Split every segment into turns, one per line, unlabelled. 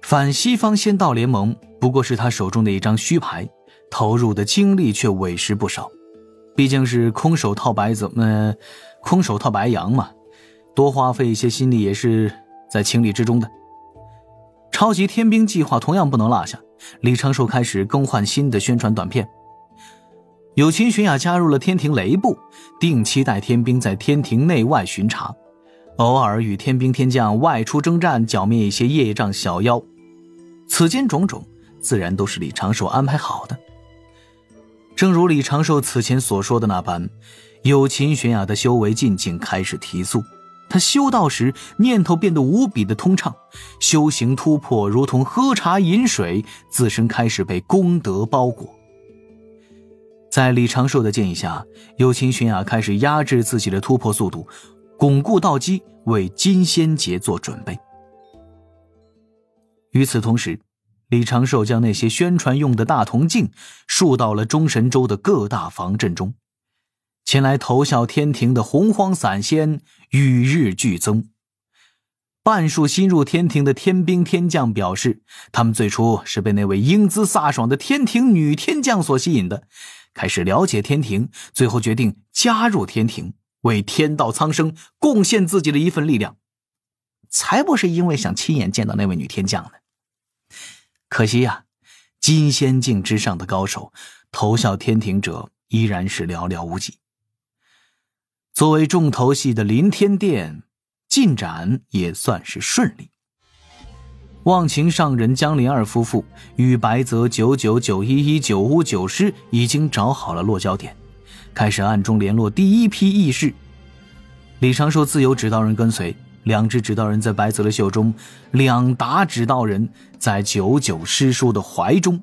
反西方仙道联盟不过是他手中的一张虚牌，投入的精力却委实不少。毕竟是空手套白羊嘛，多花费一些心力也是在情理之中的。超级天兵计划同样不能落下，李长寿开始更换新的宣传短片。有秦玄雅加入了天庭雷部，定期带天兵在天庭内外巡查，偶尔与天兵天将外出征战，剿灭一些业障小妖。此间种种自然都是李长寿安排好的。正如李长寿此前所说的那般，有秦玄雅的修为进境开始提速，他修道时念头变得无比的通畅，修行突破如同喝茶饮水，自身开始被功德包裹。在李长寿的建议下，有秦玄雅开始压制自己的突破速度，巩固道基，为金仙节做准备。与此同时，李长寿将那些宣传用的大铜镜竖到了中神州的各大防阵中，前来投效天庭的洪荒散仙与日俱增。半数新入天庭的天兵天将表示，他们最初是被那位英姿飒爽的天庭女天将所吸引的，开始了解天庭，最后决定加入天庭，为天道苍生贡献自己的一份力量。才不是因为想亲眼见到那位女天将呢。可惜呀，金仙境之上的高手，投效天庭者依然是寥寥无几。作为重头戏的临天殿，进展也算是顺利。忘情上人江林二夫妇与白泽9991195师已经找好了落脚点，开始暗中联络第一批义士。李长寿自有指导人跟随，2支指导人在白泽的袖中，2打指导人在99师叔的怀中。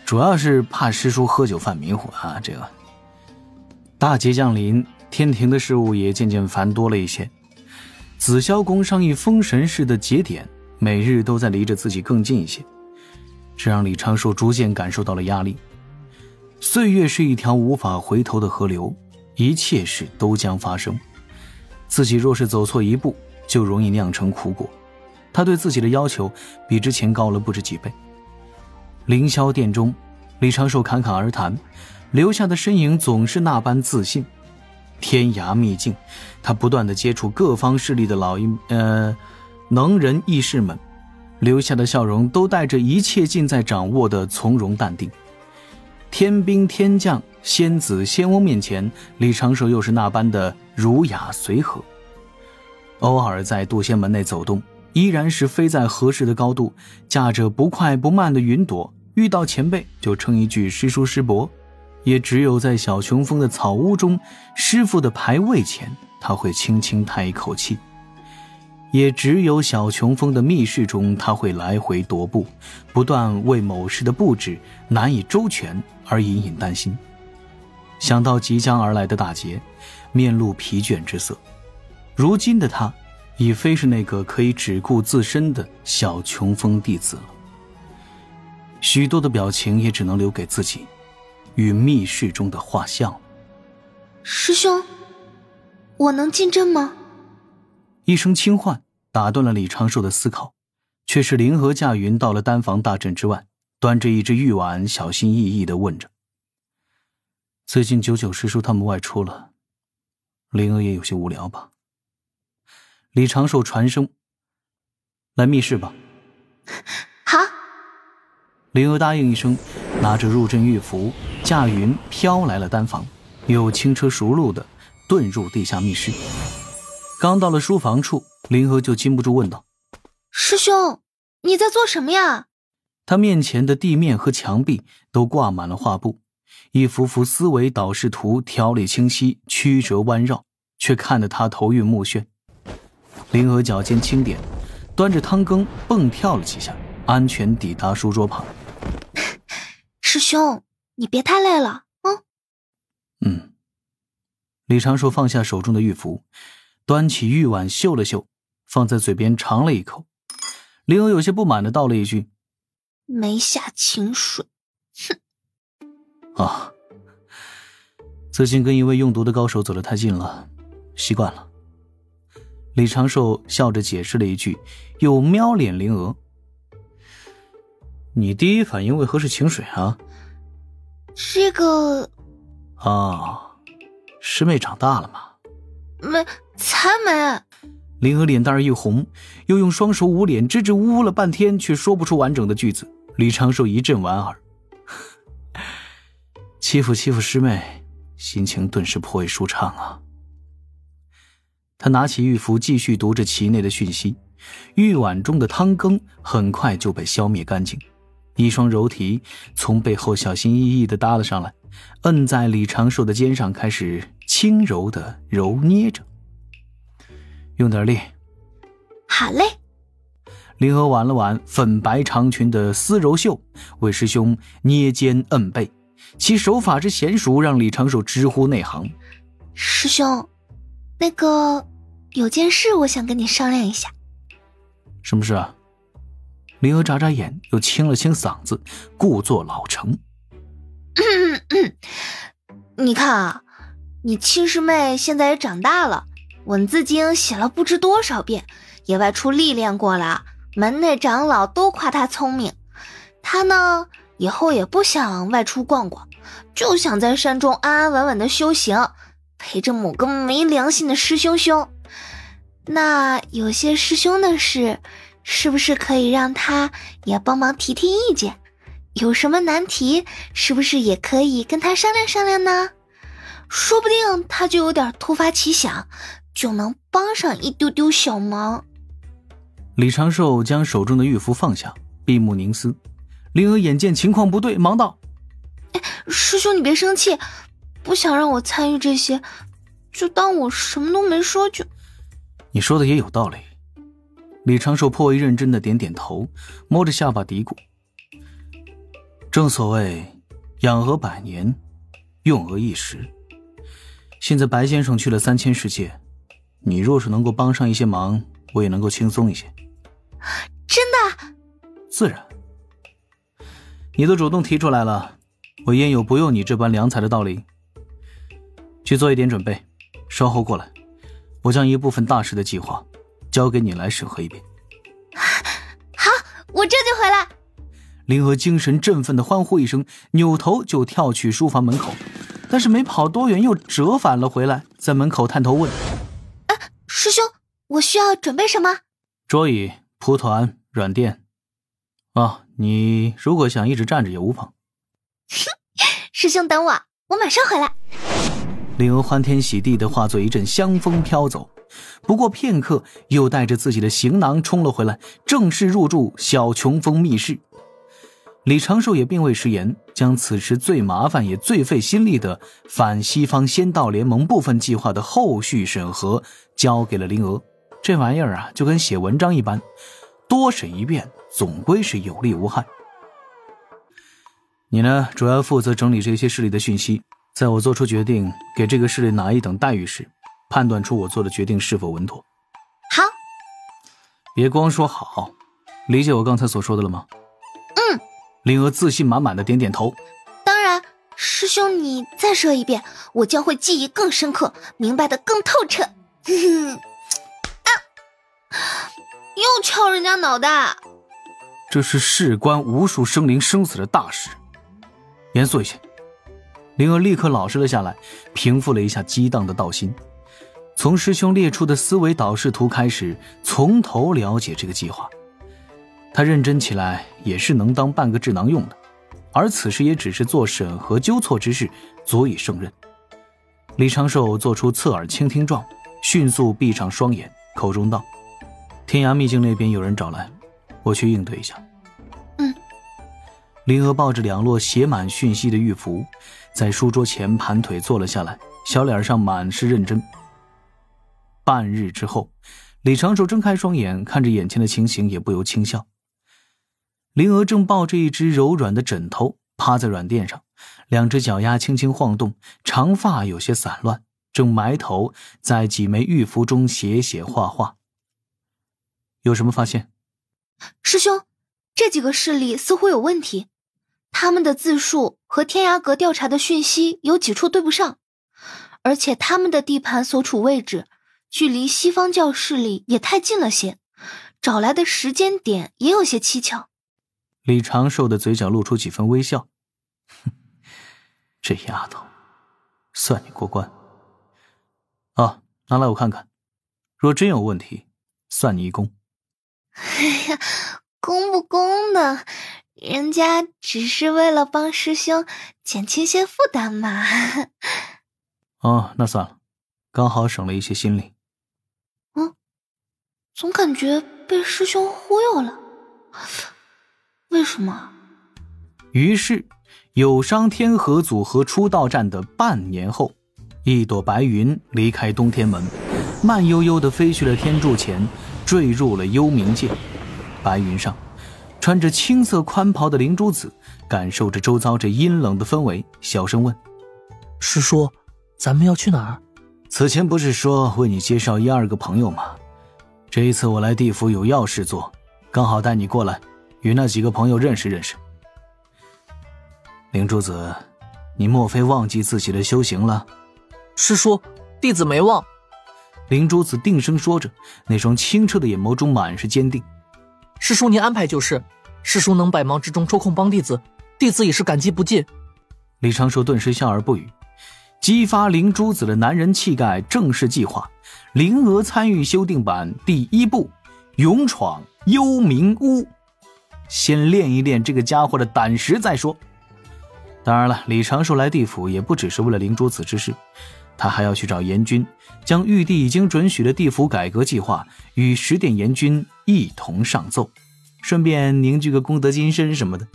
主要是怕师叔喝酒犯迷糊啊，这个大劫降临，天庭的事务也渐渐繁多了一些。紫霄宫上一封神式的节点，每日都在离着自己更近一些，这让李长寿逐渐感受到了压力。岁月是一条无法回头的河流，一切事都将发生，自己若是走错一步，就容易酿成苦果。他对自己的要求比之前高了不止几倍。凌霄殿中，李长寿侃侃而谈，留下的身影总是那般自信。天涯秘境，他不断地接触各方势力的能人义士们，留下的笑容都带着一切尽在掌握的从容淡定。天兵天将仙子仙翁面前，李长寿又是那般的儒雅随和。偶尔在渡仙门内走动，依然是飞在合适的高度，驾着不快不慢的云朵，遇到前辈就称一句师叔师伯。也只有在小琼峰的草屋中，师傅的牌位前，他会轻轻叹一口气。也只有小琼峰的密室中，他会来回踱步，不断为某事的布置难以周全而隐隐担心。想到即将而来的大劫，面露疲倦之色。如今的他已非是那个可以只顾自身的小琼峰弟子了，许多的表情也只能留给自己与密室中的画像。
师兄，我能进阵吗？
一声轻唤打断了李长寿的思考，却是灵娥驾云到了丹房大阵之外，端着一只玉碗，小心翼翼地问着。最近99师叔他们外出了，灵娥也有些无聊吧。李长寿传声，来密室吧。
好。
灵娥答应一声，拿着入阵玉符，驾云飘来了丹房，又轻车熟路地遁入地下密室。刚到了书房处，灵娥就禁不住问道：
师兄，你在做什么呀？
他面前的地面和墙壁都挂满了画布，一幅幅思维导视图条理清晰，曲折弯绕，却看得他头晕目眩。灵娥脚尖轻点，端着汤羹蹦跳了几下，安全抵达书桌旁。
师兄，你别太累了。
李长寿放下手中的玉符，端起玉碗嗅了嗅，放在嘴边尝了一口。灵娥有些不满地道了一句：
没下清水。
啊，最近跟一位用毒的高手走得太近了，习惯了。李长寿笑着解释了一句，又瞄脸灵娥。你第一反应为何是清水啊？
这个……
师妹长大了吗？
才没。
灵儿脸蛋一红，又用双手捂脸支支吾吾了半天，却说不出完整的句子。李长寿一阵莞尔，欺负师妹，心情顿时颇为舒畅啊。他拿起玉符继续读着其内的讯息，玉碗中的汤羹很快就被消灭干净，一双柔蹄从背后小心翼翼地搭了上来，摁在李长寿的肩上，开始轻柔地揉捏着。用点力。
好嘞。
灵儿挽了挽粉白长裙的丝柔袖，为师兄捏肩摁背，其手法之娴熟让李长寿直呼内行。
师兄，那个有件事我想跟你商量一下。
什么事啊？灵儿眨眨眼，又清了清嗓子，故作老成。
你看啊，你亲师妹现在也长大了，文字经写了不知多少遍，也外出历练过了，门内长老都夸她聪明。她呢，以后也不想外出逛逛，就想在山中安安稳稳的修行，陪着某个没良心的师兄。那有些师兄的事，是不是可以让他也帮忙提提意见？有什么难题，是不是也可以跟他商量商量呢？说不定他就有点突发奇想，就能帮上一丢丢小忙。
李长寿将手中的玉符放下，闭目凝思。灵儿眼见情况不对，忙道：
师兄你别生气，不想让我参与这些，就当我什么都没说就……
你说的也有道理。李长寿颇为认真的点点头，摸着下巴嘀咕：正所谓养鹅百年，用鹅一时。现在白先生去了3000世界，你若是能够帮上一些忙，我也能够轻松一些。
真的？
自然。你都主动提出来了，我焉有不用你这般良才的道理？去做一点准备，稍后过来，我将一部分大事的计划交给你来审核一遍。
好，我这就回来。
灵儿精神振奋地欢呼一声，扭头就跳去书房门口，但是没跑多远又折返了回来，在门口探头问：
师兄，我需要准备什么？
桌椅、蒲团、软垫。你如果想一直站着也无妨。
师兄等我，我马上回来。
灵儿欢天喜地地化作一阵香风飘走，不过片刻又带着自己的行囊冲了回来，正式入住小琼峰密室。李长寿也并未食言，将此时最麻烦也最费心力的反西方仙道联盟部分计划的后续审核交给了灵儿。这玩意儿啊，就跟写文章一般，多审一遍总归是有利无害。你呢，主要负责整理这些势力的讯息，在我做出决定给这个势力哪一等待遇时，判断出我做的决定是否稳妥。
好。
别光说好，理解我刚才所说的了吗？灵儿自信满满的点点头。
当然，师兄你再说一遍，我将会记忆更深刻，明白得更透彻。又敲人家脑袋。
这是事关无数生灵生死的大事，严肃一些。灵儿立刻老实了下来，平复了一下激荡的道心，从师兄列出的思维导视图开始，从头了解这个计划。他认真起来也是能当半个智囊用的，而此时也只是做审核纠错之事，足以胜任。李长寿做出侧耳倾听状，迅速闭上双眼，口中道：天涯秘境那边有人找来，我去应对一下。灵儿抱着2摞写满讯息的玉符，在书桌前盘腿坐了下来，小脸上满是认真。半日之后，李长寿睁开双眼，看着眼前的情形，也不由轻笑。灵儿正抱着一只柔软的枕头，趴在软垫上，2只脚丫轻轻晃动，长发有些散乱，正埋头在几枚玉符中写写画画。有什么发现？
师兄，这几个势力似乎有问题，他们的字数和天涯阁调查的讯息有几处对不上，而且他们的地盘所处位置距离西方教势力也太近了些，找来的时间点也有些蹊跷。
李长寿的嘴角露出几分微笑，哼，这丫头，算你过关。啊，拿来我看看，若真有问题，算你一功。
哎呀，功不功的，人家只是为了帮师兄减轻些负担嘛。
哦，那算了，刚好省了一些心力。
总感觉被师兄忽悠了，为什么？
于是有伤天河组合出道战的半年后，一朵白云离开东天门，慢悠悠地飞去了天柱前，坠入了幽冥界。白云上穿着青色宽袍的灵珠子感受着周遭这阴冷的氛围，小声问：
师叔，咱们要去哪儿？
此前不是说为你介绍1、2个朋友吗？这一次我来地府有要事做，刚好带你过来，与那几个朋友认识认识。灵珠子，你莫非忘记自己的修行了？
师叔，弟子没忘。
灵珠子定声说着，那双清澈的眼眸中满是坚定。
师叔您安排就是，师叔能百忙之中抽空帮弟子，弟子已是感激不尽。
李长寿顿时笑而不语。激发灵珠子的男人气概正式计划，灵娥参与修订版第1部，勇闯幽冥屋。先练一练这个家伙的胆识再说。当然了，李长寿来地府也不只是为了灵珠子之事，他还要去找阎君，将玉帝已经准许的地府改革计划与10殿阎君一同上奏，顺便凝聚个功德金身什么的。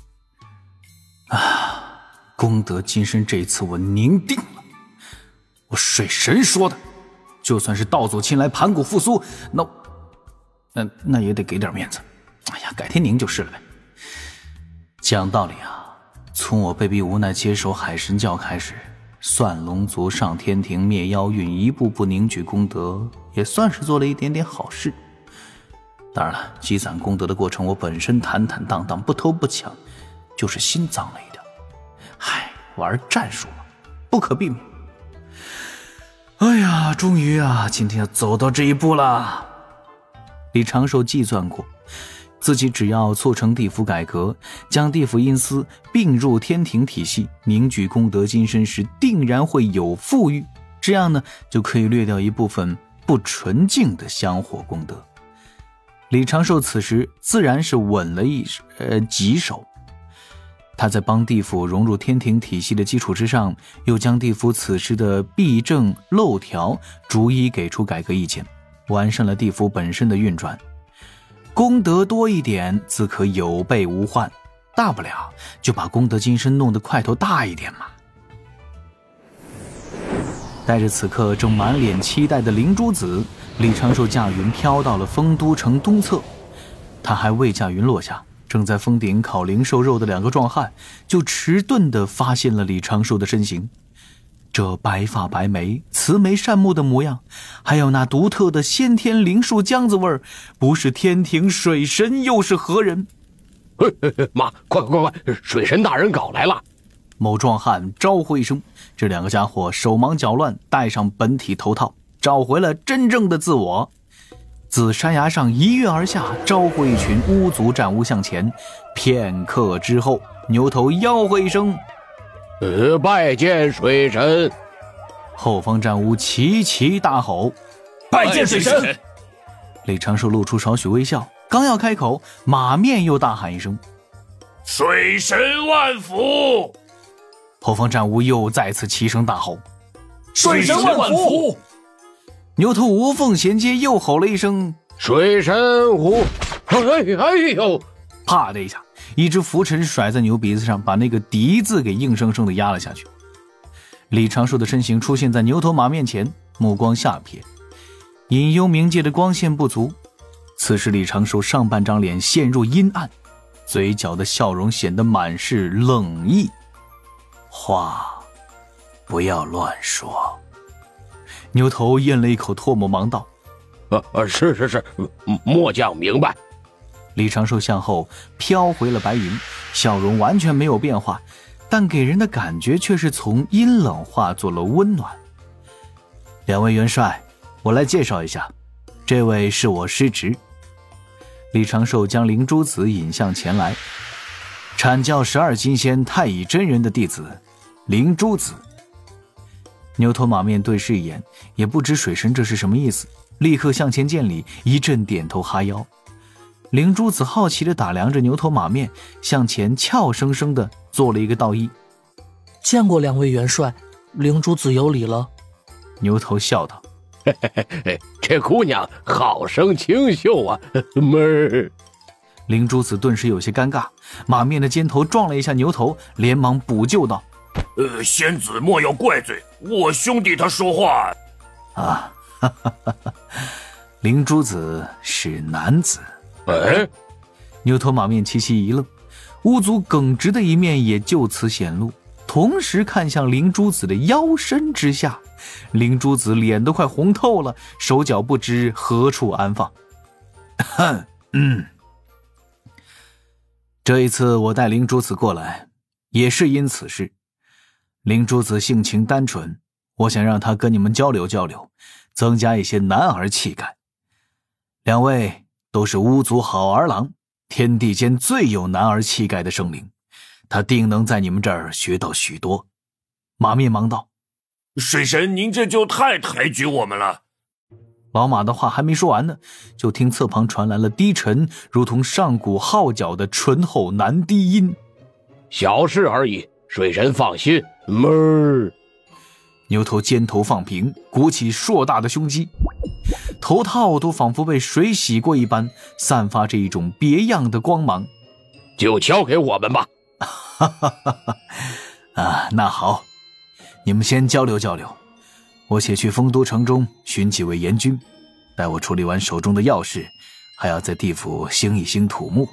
功德金身这次我凝定了。我水神说的，就算是道祖亲来盘古复苏，那也得给点面子。哎呀，改天凝就是了呗。讲道理啊，从我被逼无奈接手海神教开始，算龙族上天庭灭妖运，一步步凝聚功德，也算是做了一点点好事。当然了，积攒功德的过程我本身坦坦荡荡，不偷不抢，就是心脏了一点。玩战术嘛，不可避免。哎呀，终于啊，今天要走到这一步了。李长寿计算过，自己只要促成地府改革，将地府阴司并入天庭体系，凝聚功德金身时，定然会有富裕。这样呢，就可以略掉一部分不纯净的香火功德。李长寿此时自然是稳了几手。他在帮地府融入天庭体系的基础之上，又将地府此时的弊政漏条逐一给出改革意见，完善了地府本身的运转。功德多一点，自可有备无患，大不了就把功德金身弄得块头大一点嘛。带着此刻正满脸期待的灵珠子，李长寿驾云飘到了丰都城东侧。他还未驾云落下，正在峰顶烤灵兽肉的2个壮汉就迟钝地发现了李长寿的身形。这白发白眉、慈眉善目的模样，还有那独特的先天灵树浆子味儿，不是天庭水神又是何人？
妈，快，水神大人搞来了！
某壮汉招呼一声，这2个家伙手忙脚乱，戴上本体头套，找回了真正的自我。自山崖上一跃而下，招呼一群巫族战巫向前。片刻之后，牛头吆喝一声：
拜见水神！
后方战巫齐齐大吼：
拜见水神！
李长寿露出少许微笑，刚要开口，马面又大喊一声：
水神万福！
后方战巫又再次齐声大吼：
水神万福！
牛头无缝衔接又吼了一声：
水神虎！哎呦！
啪的一下，一只拂尘甩在牛鼻子上，把那个敌字给硬生生的压了下去。李长寿的身形出现在牛头马面前，目光下瞥，隐幽冥界的光线不足。此时李长寿上半张脸陷入阴暗，嘴角的笑容显得满是冷意。话不要乱说。牛头咽了一口唾沫，忙道：
是，末将明白。
李长寿向后飘回了白云，笑容完全没有变化，但给人的感觉却是从阴冷化作了温暖。2位元帅，我来介绍一下，这位是我师侄。李长寿将灵珠子引向前来，阐教12金仙太乙真人的弟子灵珠子。牛头马面对视一眼，也不知水神这是什么意思，立刻向前见礼，一阵点头哈腰。灵珠子好奇地打量着牛头马面，向前俏生生地做了一个道揖。
见过2位元帅，灵珠子有礼了。
牛头笑道：
这姑娘好生清秀啊，妹儿。
灵珠子顿时有些尴尬，马面的肩头撞了一下牛头，连忙补救道：
仙子莫要怪罪，我兄弟他说话
啊，哈哈哈哈，灵珠子是男子。
牛
头马面齐齐一愣，巫族耿直的一面也就此显露，同时看向灵珠子的腰身之下。灵珠子脸都快红透了，手脚不知何处安放。这一次我带灵珠子过来，也是因此事。灵珠子性情单纯，我想让她跟你们交流交流，增加一些男儿气概。2位都是巫族好儿郎，天地间最有男儿气概的生灵，他定能在你们这儿学到许多。马面忙道：
水神，您这就太抬举我们了。
老马的话还没说完呢，就听侧旁传来了低沉如同上古号角的醇厚男低音：
小事而已，水神放心，妹儿。
牛头肩头放平，鼓起硕大的胸肌，头套都仿佛被水洗过一般，散发着一种别样的光芒。
就交给我们吧。
那好，你们先交流交流，我且去丰都城中寻几位阎君，待我处理完手中的要事，还要在地府兴一兴土木。